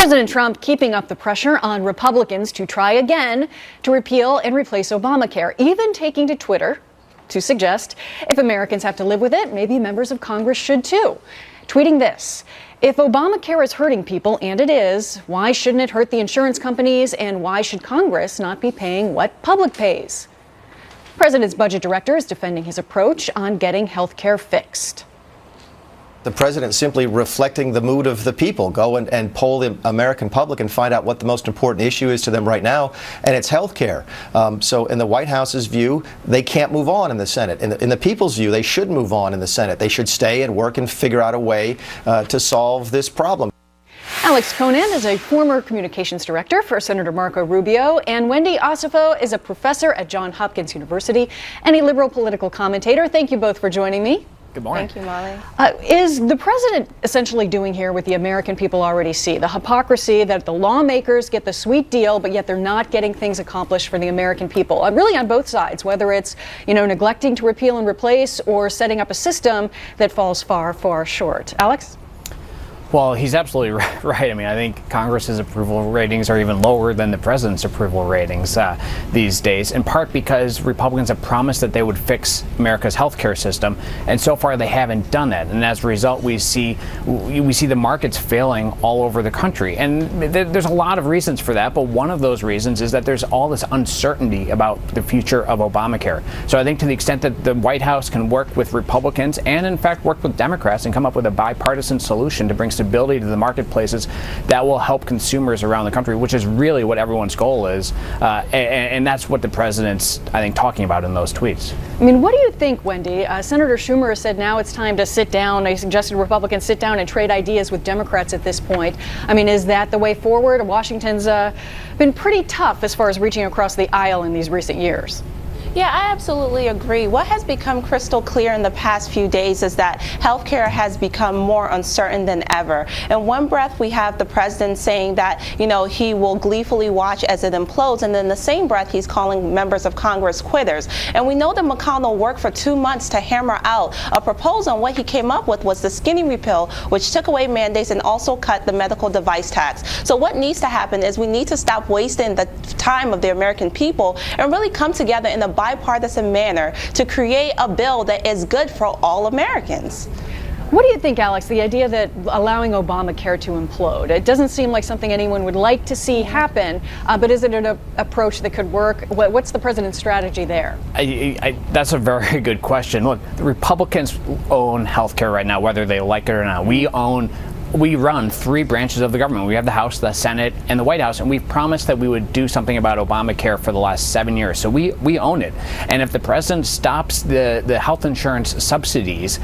President Trump keeping up the pressure on Republicans to try again to repeal and replace Obamacare, even taking to Twitter to suggest if Americans have to live with it, maybe members of Congress should too. Tweeting this: if Obamacare is hurting people, and it is, why shouldn't it hurt the insurance companies, and why should Congress not be paying what public pays? President's budget director is defending his approach on getting health care fixed. The president simply reflecting the mood of the people. Go and poll the American public and find out what the most important issue is to them right now, and it's health care. So in the White House's view, they can't move on in the Senate. In the people's view, they should move on in the Senate. They should stay and work and figure out a way to solve this problem. Alex Conan is a former communications director for Senator Marco Rubio, and Wendy Osefo is a professor at Johns Hopkins University and a liberal political commentator. Thank you both for joining me. Good morning. Thank you, Molly. Is the president essentially doing here what the American people already see? The hypocrisy that the lawmakers get the sweet deal, but yet they're not getting things accomplished for the American people. Really on both sides, whether it's, neglecting to repeal and replace or setting up a system that falls far, far short. Alex? Well, he's absolutely right. I mean, I think Congress's approval ratings are even lower than the president's approval ratings these days, in part because Republicans have promised that they would fix America's healthcare system, and so far they haven't done that. And as a result, we see the markets failing all over the country. And there's a lot of reasons for that, but one of those reasons is that there's all this uncertainty about the future of Obamacare. So I think to the extent that the White House can work with Republicans and, in fact, work with Democrats and come up with a bipartisan solution to bring stability to the marketplaces, that will help consumers around the country, which is really what everyone's goal is. And that's what the president's, I think, talking about in those tweets. I mean, what do you think, Wendy? Senator Schumer has said now it's time to sit down. He suggested Republicans sit down and trade ideas with Democrats at this point. I mean, is that the way forward? Washington's been pretty tough as far as reaching across the aisle in these recent years. Yeah, I absolutely agree. What has become crystal clear in the past few days is that healthcare has become more uncertain than ever. In one breath, we have the president saying that, he will gleefully watch as it implodes, and then the same breath, he's calling members of Congress quitters. And we know that McConnell worked for 2 months to hammer out a proposal, and what he came up with was the skinny repeal, which took away mandates and also cut the medical device tax. So what needs to happen is we need to stop wasting the time of the American people and really come together in a bipartisan manner to create a bill that is good for all Americans. What do you think, Alex, the idea that allowing Obamacare to implode? It doesn't seem like something anyone would like to see happen, but is it an approach that could work? What's the president's strategy there? That's a very good question. Look, the Republicans own healthcare right now, whether they like it or not. We run 3 branches of the government. We have the House, the Senate, and the White House, and we've promised that we would do something about Obamacare for the last 7 years. So we own it. And if the president stops the health insurance subsidies,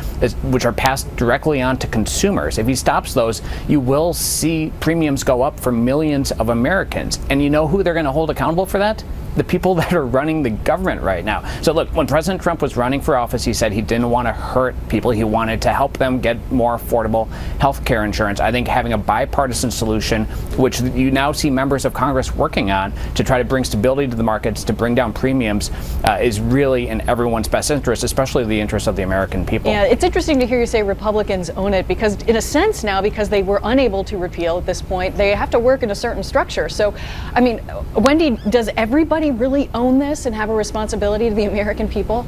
which are passed directly on to consumers, if he stops those, you will see premiums go up for millions of Americans. And you know who they're going to hold accountable for that? The people that are running the government right now. So look, when President Trump was running for office, he said he didn't want to hurt people. He wanted to help them get more affordable health care insurance. I think having a bipartisan solution, which you now see members of Congress working on to try to bring stability to the markets, to bring down premiums, is really in everyone's best interest, especially the interest of the American people. Yeah, it's interesting to hear you say Republicans own it, because in a sense now, because they were unable to repeal at this point, they have to work in a certain structure. So, I mean, Wendy, does everybody really own this and have a responsibility to the American people?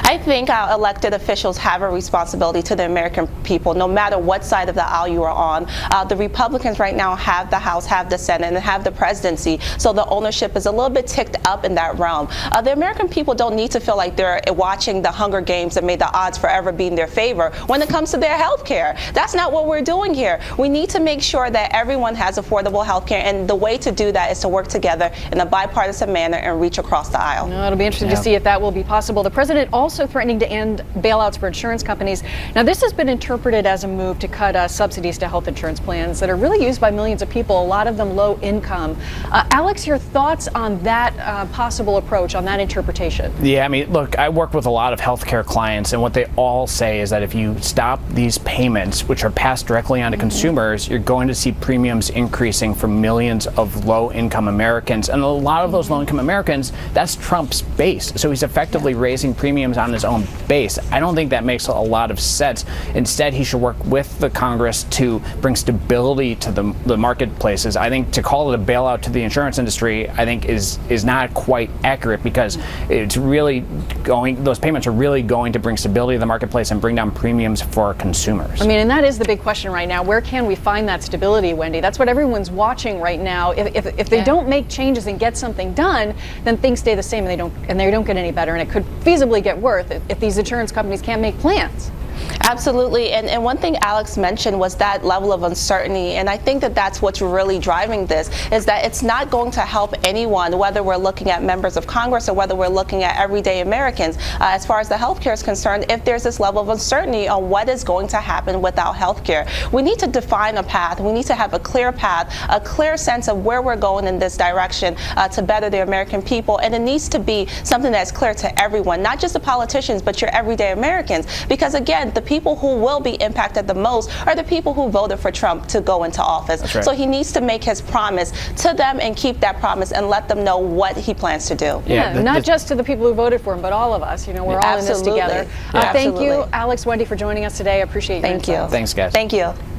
I think our elected officials have a responsibility to the American people, no matter what side of the aisle you are on. The Republicans right now have the House, have the Senate, and have the presidency, so the ownership is a little bit ticked up in that realm. The American people don't need to feel like they're watching the Hunger Games that made the odds forever be in their favor when it comes to their health care. That's not what we're doing here. We need to make sure that everyone has affordable health care, and the way to do that is to work together in a bipartisan manner and reach across the aisle. No, it'll be interesting to see if that will be possible. The president also threatening to end bailouts for insurance companies. Now, this has been interpreted as a move to cut subsidies to health insurance plans that are really used by millions of people, a lot of them low income. Alex, your thoughts on that possible approach, on that interpretation? Yeah, I mean, look, I work with a lot of healthcare clients, and what they all say is that if you stop these payments, which are passed directly onto consumers, you're going to see premiums increasing for millions of low-income Americans. And a lot of those low-income Americans, that's Trump's base. So he's effectively raising premiums premiums on his own base. I don't think that makes a lot of sense. Instead, he should work with the Congress to bring stability to the marketplaces. I think to call it a bailout to the insurance industry, I think is not quite accurate, because it's really those payments are really going to bring stability to the marketplace and bring down premiums for consumers. I mean, and that is the big question right now. Where can we find that stability, Wendy? That's what everyone's watching right now. If they don't make changes and get something done, then things stay the same, and they don't get any better, and it could feasibly get worse if these insurance companies can't make plans. Absolutely. And one thing Alex mentioned was that level of uncertainty. And I think that that's what's really driving this, is that it's not going to help anyone, whether we're looking at members of Congress or whether we're looking at everyday Americans, as far as the healthcare is concerned, if there's this level of uncertainty on what is going to happen without healthcare. We need to define a path. We need to have a clear path, a clear sense of where we're going in this direction to better the American people. And it needs to be something that's clear to everyone, not just the politicians, but your everyday Americans. Because again, the people who will be impacted the most are the people who voted for Trump to go into office. That's right. So he needs to make his promise to them and keep that promise and let them know what he plans to do. Yeah, not just to the people who voted for him, but all of us. You know, we're all in this together. Yeah, Thank you, absolutely. Alex, Wendy, for joining us today. I appreciate your Thank you. insights. Thanks, guys. Thank you.